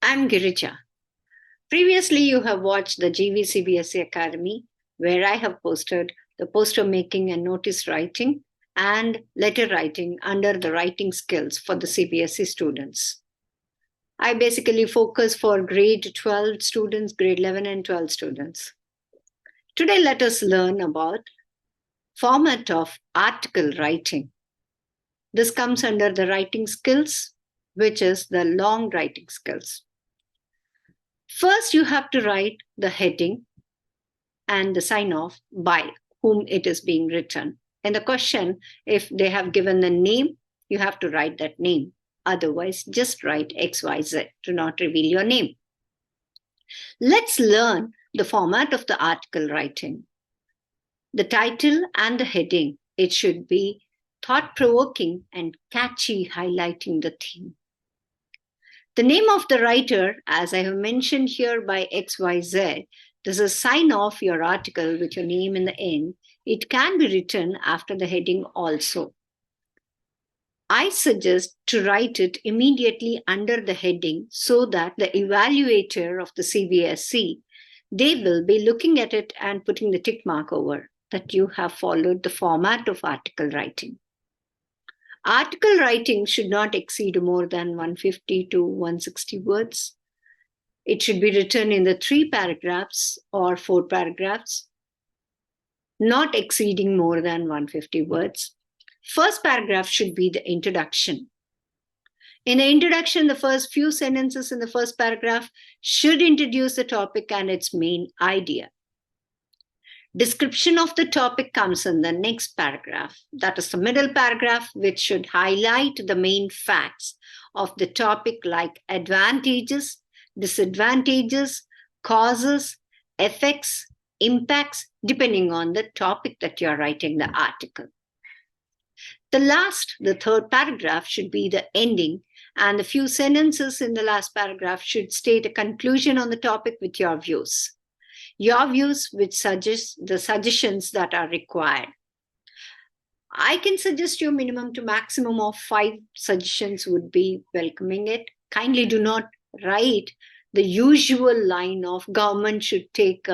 I'm Girija. Previously, you have watched the CBSE Academy, where I have posted the poster making and notice writing and letter writing under the writing skills for the CBSE students. I basically focus for grade 12 students, grade 11 and 12 students. Today, let us learn about format of article writing. This comes under the writing skills, which is the long writing skills. First, you have to write the heading and the sign off by whom it is being written. And the question, if they have given the name, you have to write that name. Otherwise, just write XYZ. Do not reveal your name. Let's learn the format of the article writing. The title and the heading, it should be thought-provoking and catchy, highlighting the theme. The name of the writer, as I have mentioned here by XYZ, this is sign off your article with your name in the end. It can be written after the heading also. I suggest to write it immediately under the heading so that the evaluator of the CBSE, they will be looking at it and putting the tick mark over that you have followed the format of article writing. Article writing should not exceed more than 150 to 160 words. It should be written in the 3 paragraphs or 4 paragraphs, not exceeding more than 150 words. First paragraph should be the introduction. In the introduction, the first few sentences in the first paragraph should introduce the topic and its main idea. Description of the topic comes in the next paragraph. That is the middle paragraph, which should highlight the main facts of the topic like advantages, disadvantages, causes, effects, impacts, depending on the topic that you are writing the article. The third paragraph should be the ending, and the few sentences in the last paragraph should state a conclusion on the topic with your views. Your views which suggest the suggestions that are required. I can suggest you minimum to maximum of 5 suggestions would be welcoming it. Kindly do not write the usual line of government should take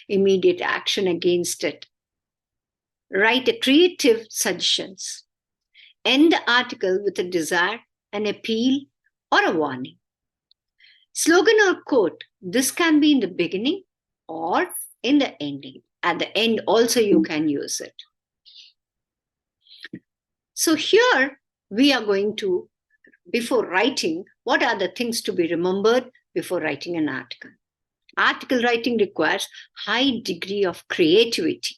immediate action against it. Write a creative suggestions. End the article with a desire, an appeal, or a warning. Slogan or quote, this can be in the beginning or in the ending. At the end also you can use it. So here we are going to, before writing, what are the things to be remembered before writing an article? Article writing requires high degree of creativity.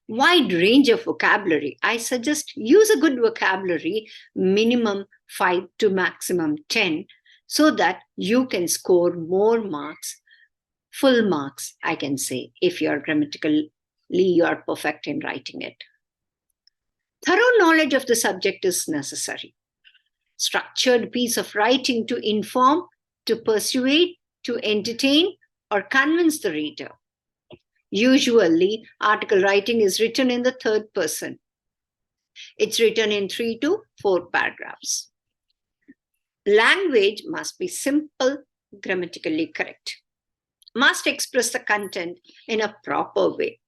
Wide range of vocabulary. I suggest use a good vocabulary, minimum 5 to maximum 10, so that you can score more marks, full marks, I can say, if you're grammatically you are perfect in writing it. Thorough knowledge of the subject is necessary. Structured piece of writing to inform, to persuade, to entertain, or convince the reader. Usually, article writing is written in the third person. It's written in 3 to 4 paragraphs. Language must be simple, grammatically correct. Must express the content in a proper way.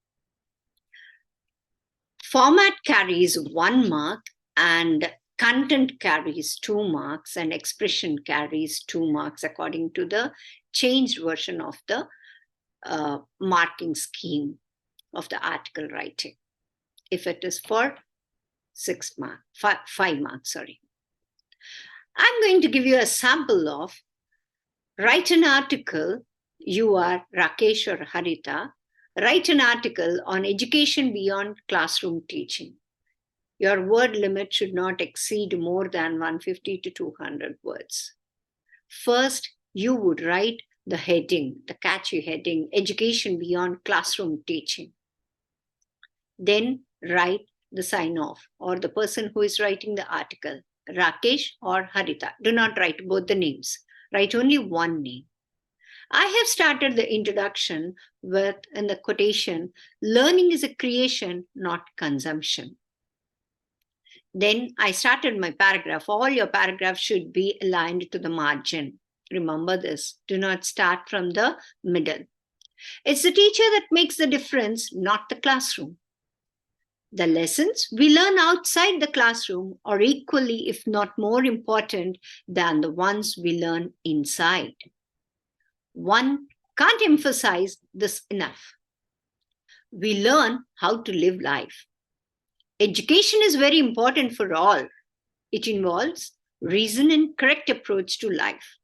Format carries 1 mark and content carries 2 marks and expression carries 2 marks according to the changed version of the marking scheme of the article writing. If it is for 5 marks, sorry. I'm going to give you a sample of write an article. You are Rakesh or Harita. Write an article on education beyond classroom teaching. Your word limit should not exceed more than 150 to 200 words. First, you would write the heading, the catchy heading, education beyond classroom teaching. Then write the sign off or the person who is writing the article, Rakesh or Harita. Do not write both the names. Write only one name. I have started the introduction with, in the quotation, learning is a creation, not consumption. Then I started my paragraph. All your paragraphs should be aligned to the margin. Remember this. Do not start from the middle. It's the teacher that makes the difference, not the classroom. The lessons we learn outside the classroom are equally, if not more important than the ones we learn inside. One can't emphasize this enough. We learn how to live life. Education is very important for all. It involves reason and correct approach to life.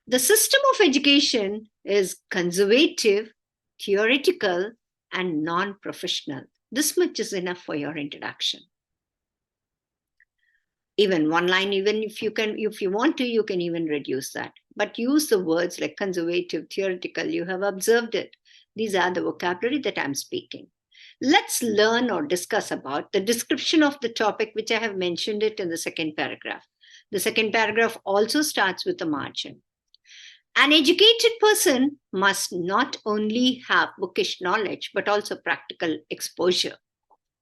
The system of education is conservative, theoretical, and non-professional. This much is enough for your introduction. Even one line, even if you want to, you can even reduce that. But use the words like conservative, theoretical. You have observed it. These are the vocabulary that I'm speaking. Let's learn or discuss about the description of the topic, which I have mentioned it in the second paragraph. The second paragraph also starts with a margin. An educated person must not only have bookish knowledge, but also practical exposure.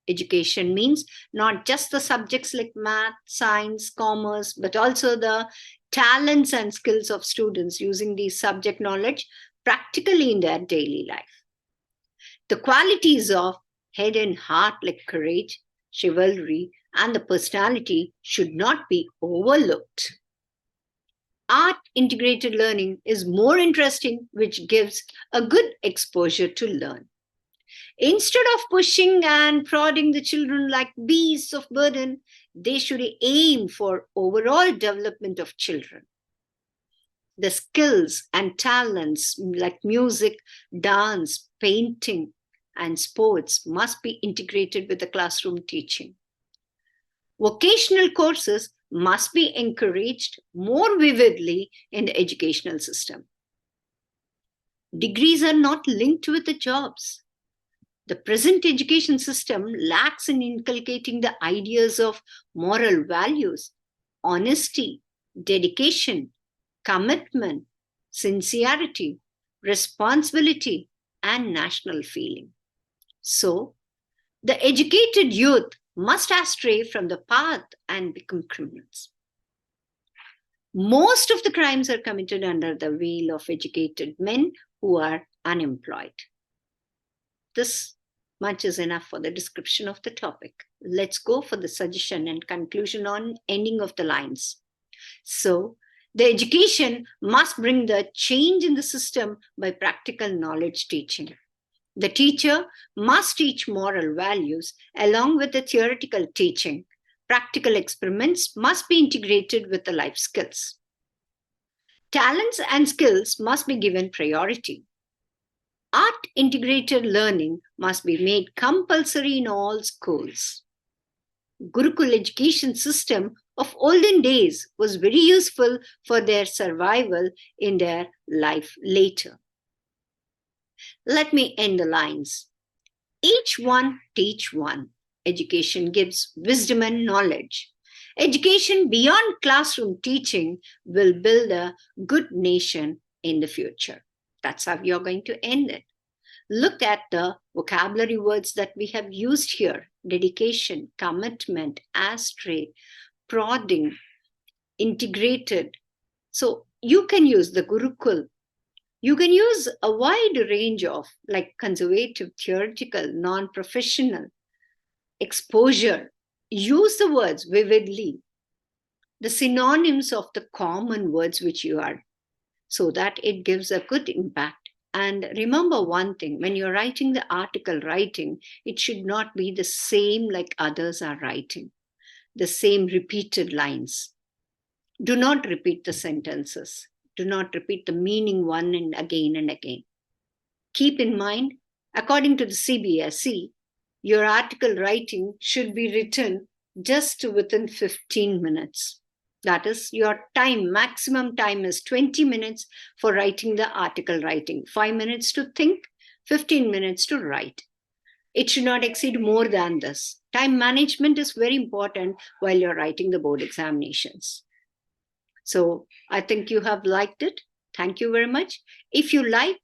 Education means not just the subjects like math, science, commerce, but also the talents and skills of students using these subject knowledge practically in their daily life. The qualities of head and heart like courage, chivalry, and the personality should not be overlooked. Art integrated learning is more interesting, which gives a good exposure to learn. Instead of pushing and prodding the children like beasts of burden, they should aim for overall development of children. The skills and talents like music, dance, painting, and sports must be integrated with the classroom teaching. Vocational courses must be encouraged more vividly in the educational system. Degrees are not linked with the jobs. The present education system lacks in inculcating the ideas of moral values, honesty, dedication, commitment, sincerity, responsibility, and national feeling. So, the educated youth must astray from the path and become criminals. Most of the crimes are committed under the veil of educated men who are unemployed. This much is enough for the description of the topic. Let's go for the suggestion and conclusion on ending of the lines. So, the education must bring the change in the system by practical knowledge teaching. The teacher must teach moral values along with the theoretical teaching. Practical experiments must be integrated with the life skills. Talents and skills must be given priority. Art integrated learning must be made compulsory in all schools. Gurukul education system of olden days was very useful for their survival in their life later. Let me end the lines. Each one teach one. Education gives wisdom and knowledge. Education beyond classroom teaching will build a good nation in the future. That's how you're going to end it. Look at the vocabulary words that we have used here. Dedication, commitment, astray, prodding, integrated. So you can use the Gurukul. You can use a wide range of like conservative, theoretical, non-professional, exposure. Use the words vividly, the synonyms of the common words which you are, so that it gives a good impact. And remember one thing, when you're writing the article writing, it should not be the same like others are writing, the same repeated lines. Do not repeat the sentences. Do not repeat the meaning one and again and again. Keep in mind, according to the CBSE, your article writing should be written just within 15 minutes. That is your time, maximum time is 20 minutes for writing the article writing. 5 minutes to think, 15 minutes to write. It should not exceed more than this. Time management is very important while you're writing the board examinations. So I think you have liked it. Thank you very much. If you like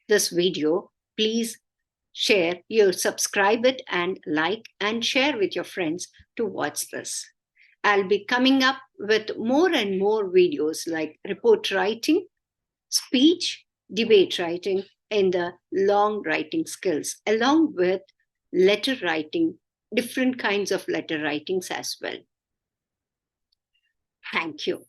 this video, please share, you subscribe it and like and share with your friends to watch this. I'll be coming up with more and more videos like report writing, speech, debate writing, and the long writing skills, along with letter writing, different kinds of letter writings as well. Thank you.